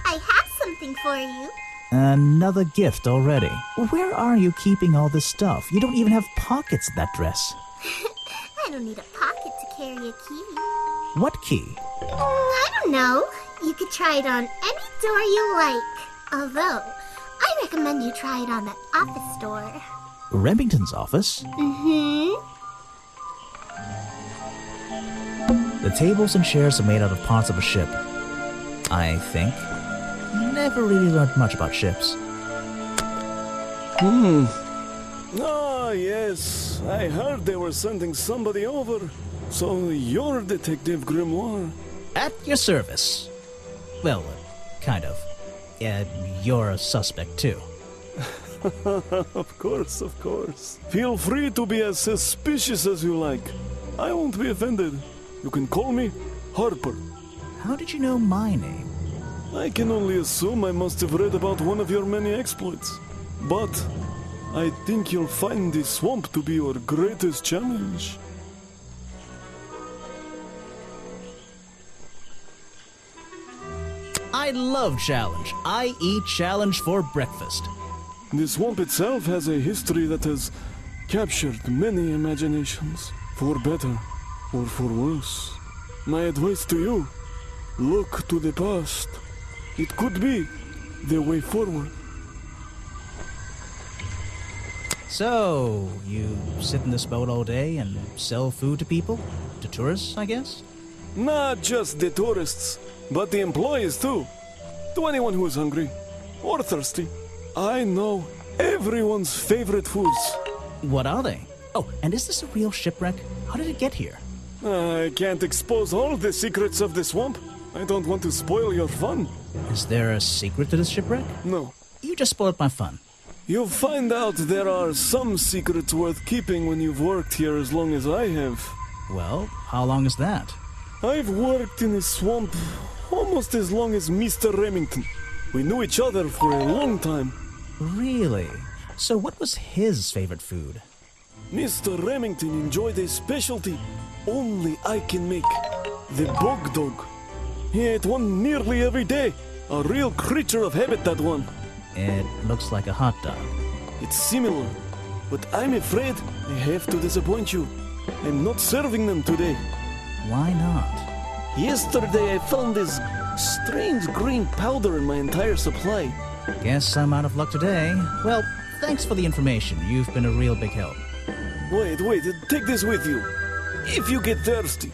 I have something for you. Another gift already. Where are you keeping all this stuff? You don't even have pockets in that dress. I don't need a pocket to carry a key. What key? I don't know. You could try it on any door you like. Although, I recommend you try it on that office door. Remington's office? Mm-hmm. The tables and chairs are made out of parts of a ship. I think. Never really learned much about ships. Ah, yes. I heard they were sending somebody over. So you're Detective Grimoire. At your service. Well, kind of. You're a suspect, too. Of course, of course. Feel free to be as suspicious as you like. I won't be offended. You can call me Harper. How did you know my name? I can only assume I must have read about one of your many exploits. But I think you'll find this swamp to be your greatest challenge. I love challenge. I eat challenge for breakfast. The swamp itself has a history that has captured many imaginations, for better or for worse. My advice to you, look to the past. It could be the way forward. So, you sit in this boat all day and sell food to people? To tourists, I guess? Not just the tourists, but the employees too. To anyone who is hungry or thirsty. I know everyone's favorite foods. What are they? Oh, and is this a real shipwreck? How did it get here? I can't expose all the secrets of the swamp. I don't want to spoil your fun. Is there a secret to this shipwreck? No. You just spoiled my fun. You'll find out there are some secrets worth keeping when you've worked here as long as I have. Well, how long is that? I've worked in a swamp almost as long as Mr. Remington. We knew each other for a long time. Really? So what was his favorite food? Mr. Remington enjoyed a specialty only I can make. The bog dog. He ate one nearly every day. A real creature of habit, that one. It looks like a hot dog. It's similar, but I'm afraid I have to disappoint you. I'm not serving them today. Why not? Yesterday I found this strange green powder in my entire supply. Guess I'm out of luck today. Well, thanks for the information. You've been a real big help. Wait, take this with you. If you get thirsty,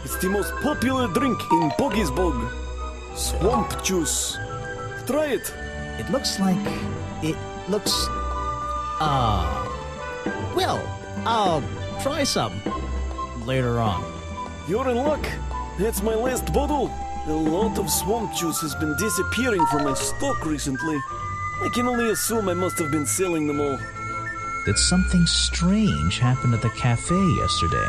it's the most popular drink in Boggy's Bog. Swamp juice. Try it. It looks... Well, I'll try some later on. You're in luck. That's my last bottle. A lot of swamp juice has been disappearing from my stock recently. I can only assume I must have been selling them all. Did something strange happen at the cafe yesterday?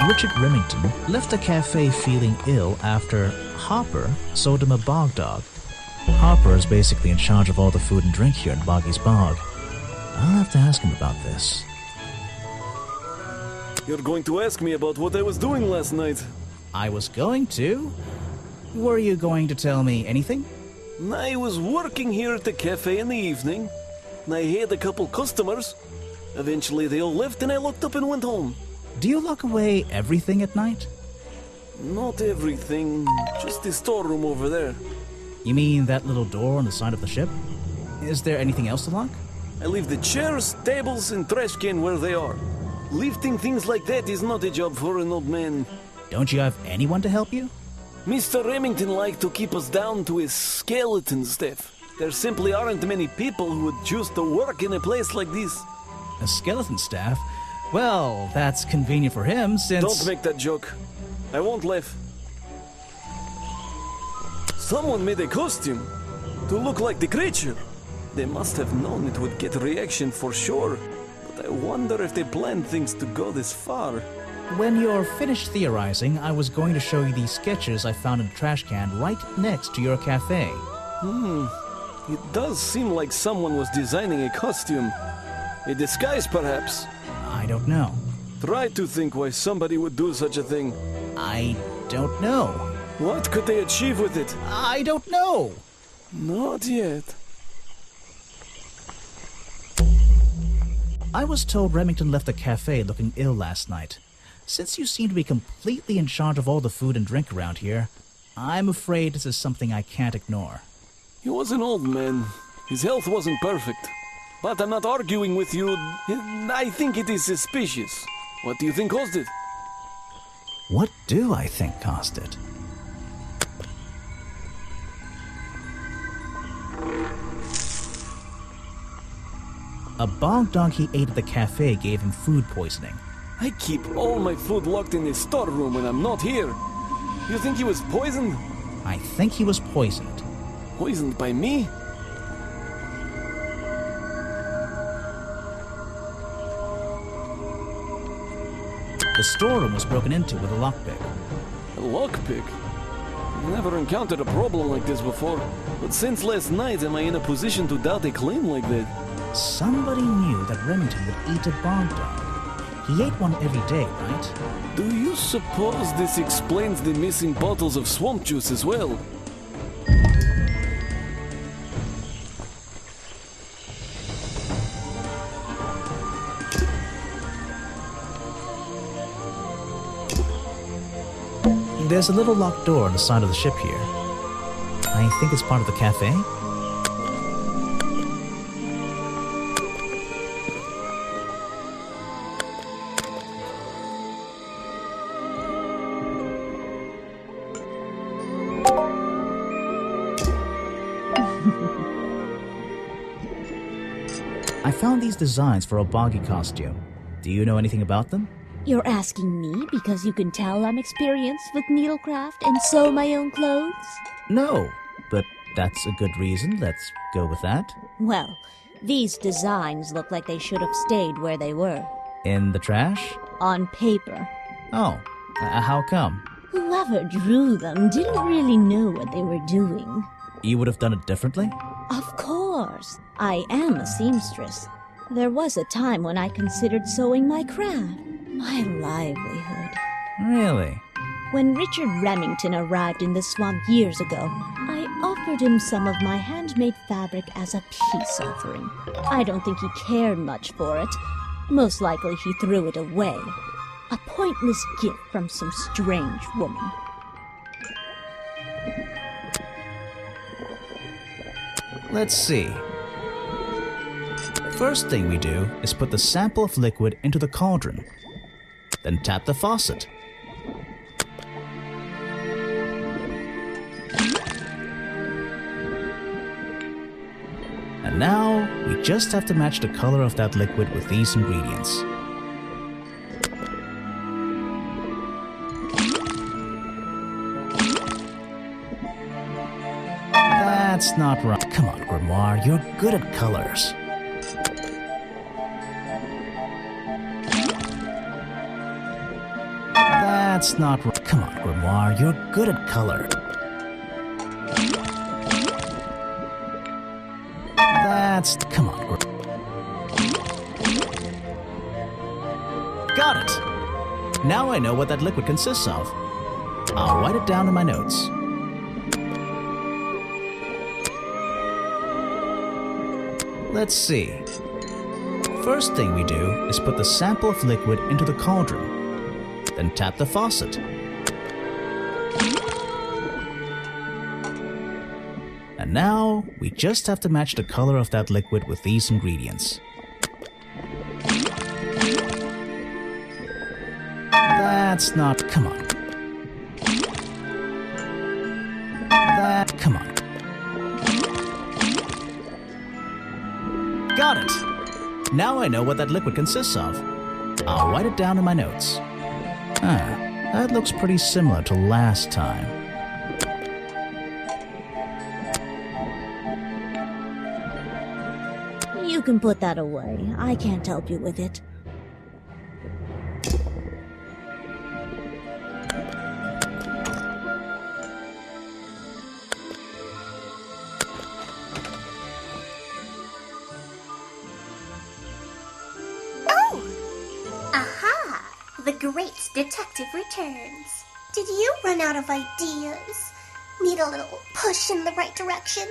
Richard Remington left the cafe feeling ill after Hopper sold him a bog dog. Hopper is basically in charge of all the food and drink here in Boggy's Bog. I'll have to ask him about this. You're going to ask me about what I was doing last night. I was going to? Were you going to tell me anything? I was working here at the cafe in the evening, and I had a couple customers. Eventually they all left and I locked up and went home. Do you lock away everything at night? Not everything, just the storeroom over there. You mean that little door on the side of the ship? Is there anything else to lock? I leave the chairs, tables, and trash can where they are. Lifting things like that is not a job for an old man. Don't you have anyone to help you? Mr. Remington liked to keep us down to his skeleton staff. There simply aren't many people who would choose to work in a place like this. A skeleton staff? Well, that's convenient for him since... Don't make that joke. I won't laugh. Someone made a costume to look like the creature. They must have known it would get a reaction for sure. But I wonder if they planned things to go this far. When you're finished theorizing, I was going to show you these sketches I found in the trash can right next to your cafe. It does seem like someone was designing a costume. A disguise, perhaps. I don't know. Try to think why somebody would do such a thing. I don't know. What could they achieve with it? I don't know. Not yet. I was told Remington left the cafe looking ill last night. Since you seem to be completely in charge of all the food and drink around here, I'm afraid this is something I can't ignore. He was an old man. His health wasn't perfect. But I'm not arguing with you. I think it is suspicious. What do you think caused it? What do I think caused it? A bog dog he ate at the cafe gave him food poisoning. I keep all my food locked in the storeroom when I'm not here. You think he was poisoned? I think he was poisoned. Poisoned by me? The storeroom was broken into with a lockpick. A lockpick? I've never encountered a problem like this before. But since last night, am I in a position to doubt a claim like that? Somebody knew that Remington would eat a bog dog. He ate one every day, right? Do you suppose this explains the missing bottles of swamp juice as well? There's a little locked door on the side of the ship here. I think it's part of the cafe. I found these designs for a boggy costume. Do you know anything about them? You're asking me because you can tell I'm experienced with needlecraft and sew my own clothes? No, but that's a good reason. Let's go with that. Well, these designs look like they should have stayed where they were. In the trash? On paper. Oh, how come? Whoever drew them didn't really know what they were doing. You would have done it differently? Of course. I am a seamstress. There was a time when I considered sewing my craft. My livelihood. Really? When Richard Remington arrived in the swamp years ago, I offered him some of my handmade fabric as a peace offering. I don't think he cared much for it. Most likely he threw it away. A pointless gift from some strange woman. Let's see. First thing we do is put the sample of liquid into the cauldron. Then tap the faucet. And now, we just have to match the color of that liquid with these ingredients. That's not right. Come on, Grimoire, you're good at colors. That's not right. Come on, Grimoire, you're good at color. Come on, Got it! Now I know what that liquid consists of. I'll write it down in my notes. Let's see. First thing we do is put the sample of liquid into the cauldron. Then tap the faucet. And now, we just have to match the color of that liquid with these ingredients. That's not... Come on. Come on. Got it! Now I know what that liquid consists of. I'll write it down in my notes. That looks pretty similar to last time. You can put that away. I can't help you with it. great detective returns. Did you run out of ideas? Need a little push in the right direction?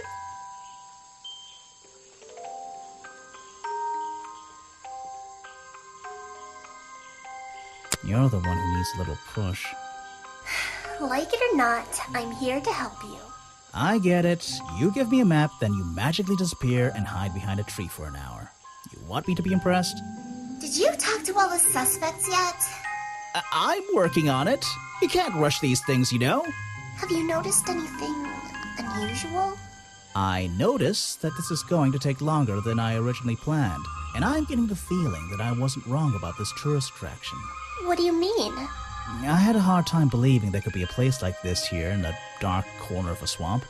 You're the one who needs a little push. Like it or not, I'm here to help you. I get it. You give me a map, then you magically disappear and hide behind a tree for an hour. You want me to be impressed? Did you talk to all the suspects yet? I'm working on it. You can't rush these things, you know. Have you noticed anything unusual? I notice that this is going to take longer than I originally planned, and I'm getting the feeling that I wasn't wrong about this tourist attraction. What do you mean? I had a hard time believing there could be a place like this here in a dark corner of a swamp.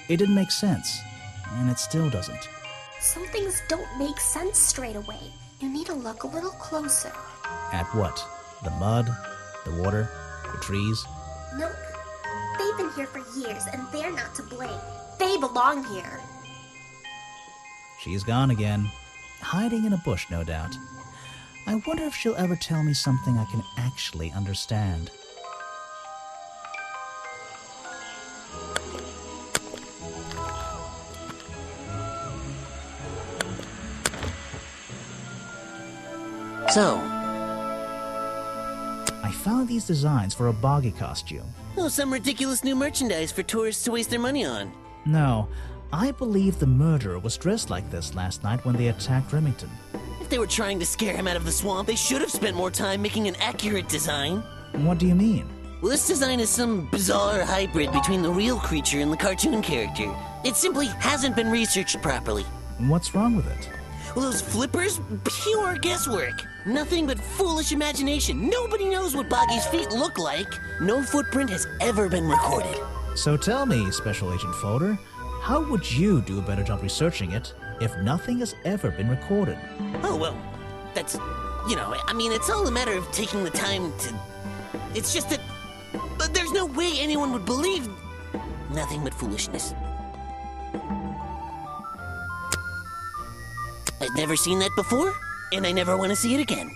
It didn't make sense, and it still doesn't. Some things don't make sense straight away. You need to look a little closer. At what? The mud? The water? The trees? Nope. They've been here for years, and they're not to blame. They belong here. She's gone again. Hiding in a bush, no doubt. I wonder if she'll ever tell me something I can actually understand. So, I found these designs for a boggy costume. some ridiculous new merchandise for tourists to waste their money on. No, I believe the murderer was dressed like this last night when they attacked Remington. If they were trying to scare him out of the swamp, they should have spent more time making an accurate design. What do you mean? Well, this design is some bizarre hybrid between the real creature and the cartoon character. It simply hasn't been researched properly. What's wrong with it? Well, those flippers? Pure guesswork. Nothing but foolish imagination. Nobody knows what Boggy's feet look like. No footprint has ever been recorded. So tell me, Special Agent Folder, how would you do a better job researching it if nothing has ever been recorded? Oh, well, that's, it's all a matter of taking the time to... It's just that there's no way anyone would believe nothing but foolishness. I've never seen that before, and I never want to see it again.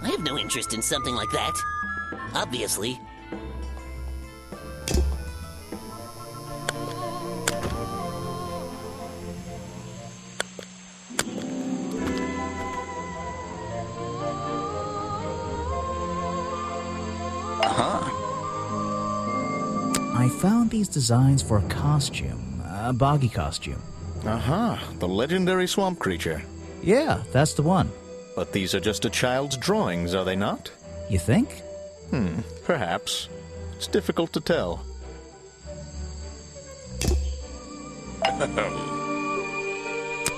I have no interest in something like that. Obviously. I found these designs for a costume, a boggy costume. The legendary swamp creature. Yeah, that's the one. But these are just a child's drawings, are they not? You think? Perhaps. It's difficult to tell.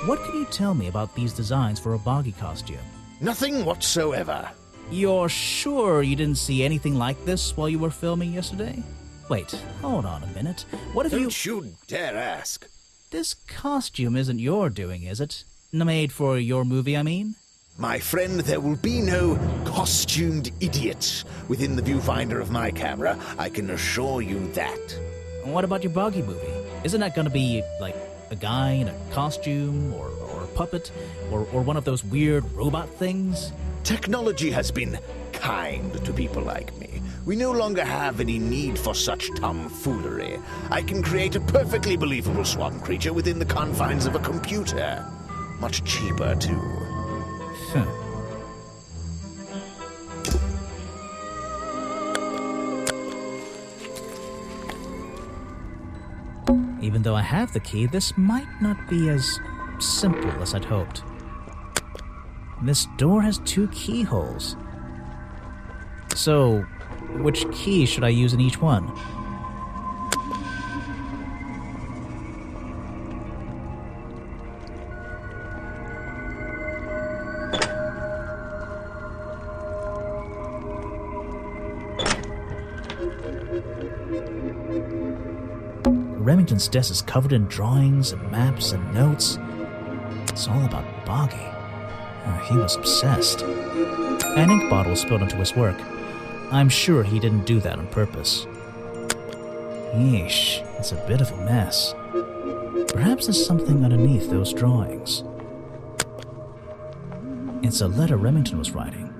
What can you tell me about these designs for a boggy costume? Nothing whatsoever. You're sure you didn't see anything like this while you were filming yesterday? Wait, hold on a minute. What if Don't you dare ask. This costume isn't your doing, is it? Made for your movie, I mean? My friend, there will be no costumed idiots within the viewfinder of my camera. I can assure you that. What about your boggy movie? Isn't that gonna be, like, a guy in a costume, or a puppet, or one of those weird robot things? Technology has been kind to people like me. We no longer have any need for such tomfoolery. I can create a perfectly believable swamp creature within the confines of a computer. Much cheaper, too. Even though I have the key, this might not be as simple as I'd hoped. This door has 2 keyholes. So, which key should I use in each one? Remington's desk is covered in drawings and maps and notes. It's all about Boggy. He was obsessed. An ink bottle spilled into his work. I'm sure he didn't do that on purpose. Yeesh, it's a bit of a mess. Perhaps there's something underneath those drawings. It's a letter Remington was writing,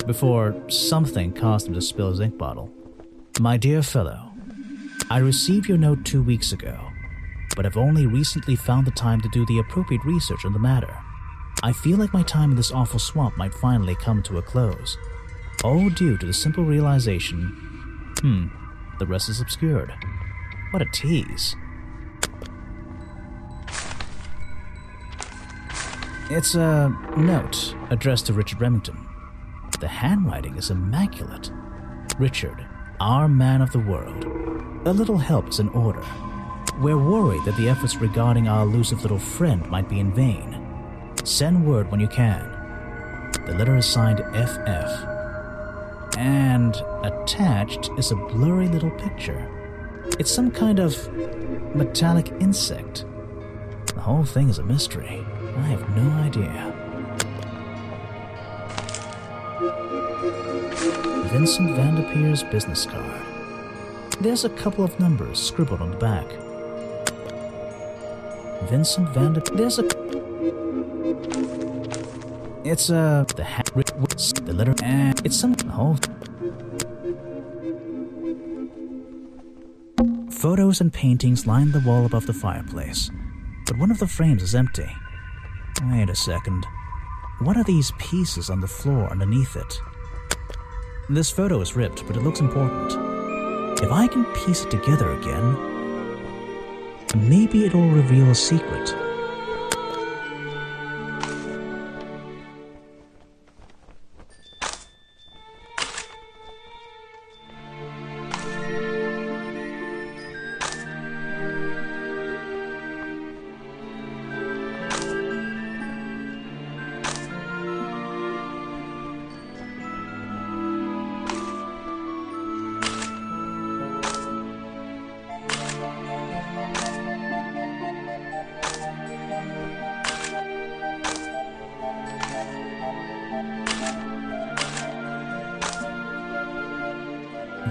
before something caused him to spill his ink bottle. My dear fellow, I received your note 2 weeks ago, but have only recently found the time to do the appropriate research on the matter. I feel like my time in this awful swamp might finally come to a close, all due to the simple realization, the rest is obscured. What a tease. It's a note addressed to Richard Remington. The handwriting is immaculate. Richard, our man of the world, a little help is in order. We're worried that the efforts regarding our elusive little friend might be in vain. Send word when you can. The letter is signed FF. And attached is a blurry little picture. It's some kind of metallic insect. The whole thing is a mystery. I have no idea. Vincent Vanderpeer's business card. There's a couple of numbers scribbled on the back. Vincent There's a... It's a... The letter... And it's some... Oh. Photos and paintings line the wall above the fireplace, but one of the frames is empty. Wait a second. What are these pieces on the floor underneath it? This photo is ripped, but it looks important. If I can piece it together again, maybe it'll reveal a secret.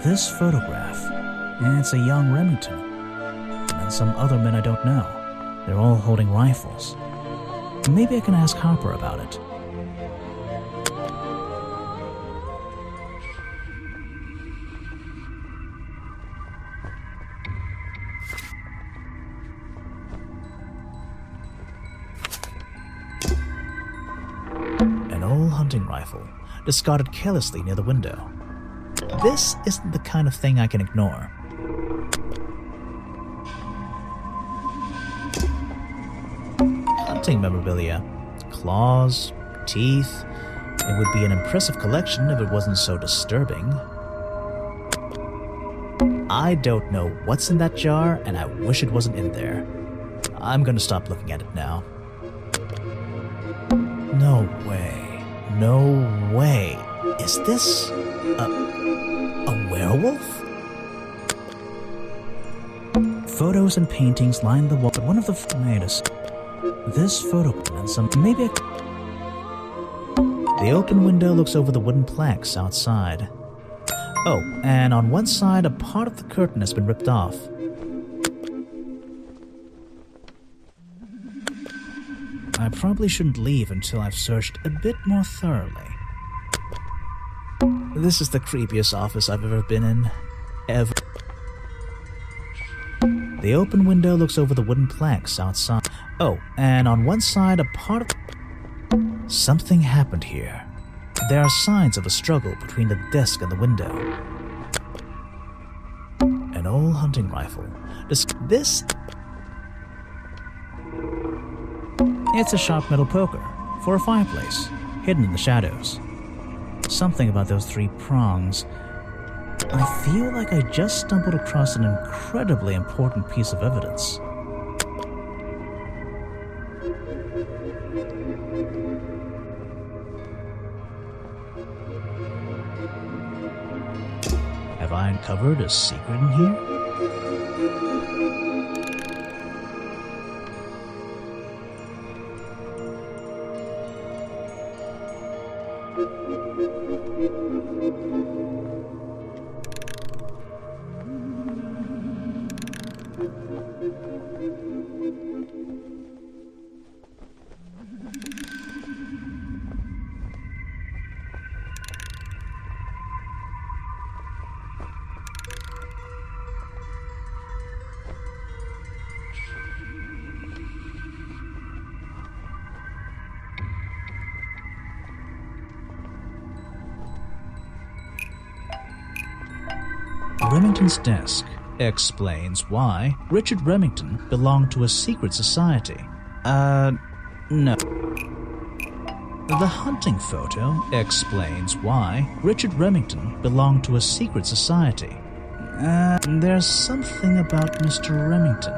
This photograph, it's a young Remington, and some other men I don't know. They're all holding rifles. Maybe I can ask Harper about it. An old hunting rifle, discarded carelessly near the window. This isn't the kind of thing I can ignore. Hunting memorabilia. Claws, teeth. It would be an impressive collection if it wasn't so disturbing. I don't know what's in that jar, and I wish it wasn't in there. I'm gonna stop looking at it now. No way. No way. Is this a werewolf? Photos and paintings line the wall, but one of the... Wait a second. This photo and some... Maybe The open window looks over the wooden planks outside. Oh, and on one side, a part of the curtain has been ripped off. I probably shouldn't leave until I've searched a bit more thoroughly. This is the creepiest office I've ever been in. Ever. The open window looks over the wooden planks outside. Oh, and on one side, a part of... Something happened here. There are signs of a struggle between the desk and the window. An old hunting rifle. This... It's a sharp metal poker for a fireplace, hidden in the shadows. Something about those three prongs. I feel like I just stumbled across an incredibly important piece of evidence. Have I uncovered a secret in here? Remington's desk explains why Richard Remington belonged to a secret society. No. The hunting photo explains why Richard Remington belonged to a secret society. There's something about Mr. Remington.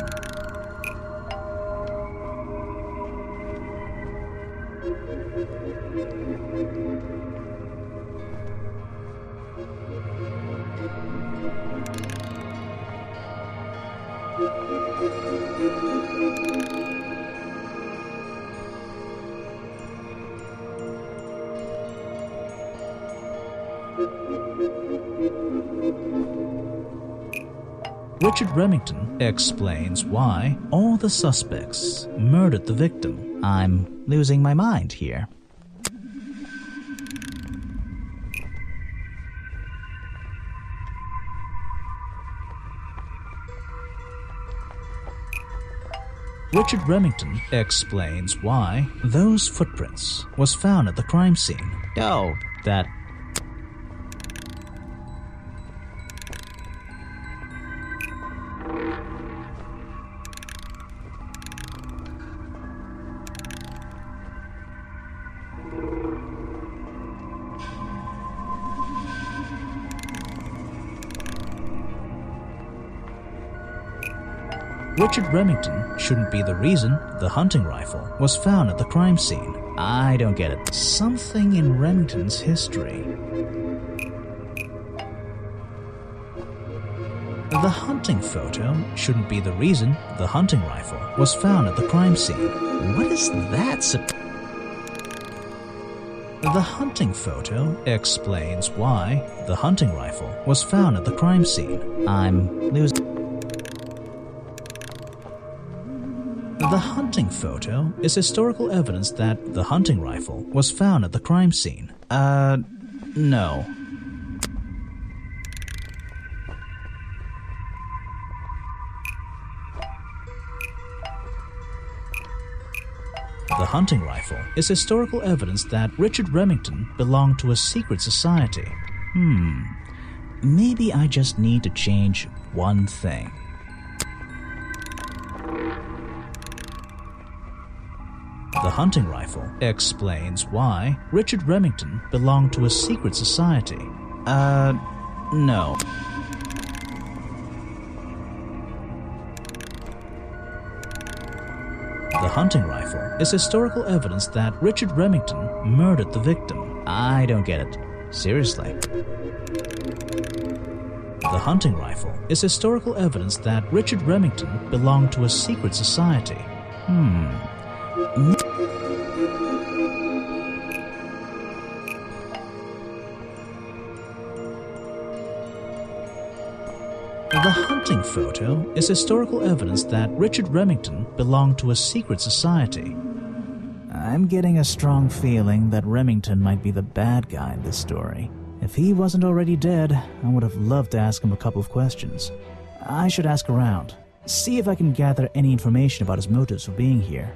Richard Remington explains why all the suspects murdered the victim. I'm losing my mind here. Richard Remington explains why those footprints was found at the crime scene. Oh, that... Richard Remington shouldn't be the reason the hunting rifle was found at the crime scene. I don't get it. Something in Remington's history. The hunting photo shouldn't be the reason the hunting rifle was found at the crime scene. What is that? The hunting photo explains why the hunting rifle was found at the crime scene. I'm losing... The hunting photo is historical evidence that the hunting rifle was found at the crime scene. No. The hunting rifle is historical evidence that Richard Remington belonged to a secret society. Maybe I just need to change one thing. The hunting rifle explains why Richard Remington belonged to a secret society. No. The hunting rifle is historical evidence that Richard Remington murdered the victim. I don't get it. Seriously. The hunting rifle is historical evidence that Richard Remington belonged to a secret society. The hunting photo is historical evidence that Richard Remington belonged to a secret society. I'm getting a strong feeling that Remington might be the bad guy in this story. If he wasn't already dead, I would have loved to ask him a couple of questions. I should ask around, see if I can gather any information about his motives for being here.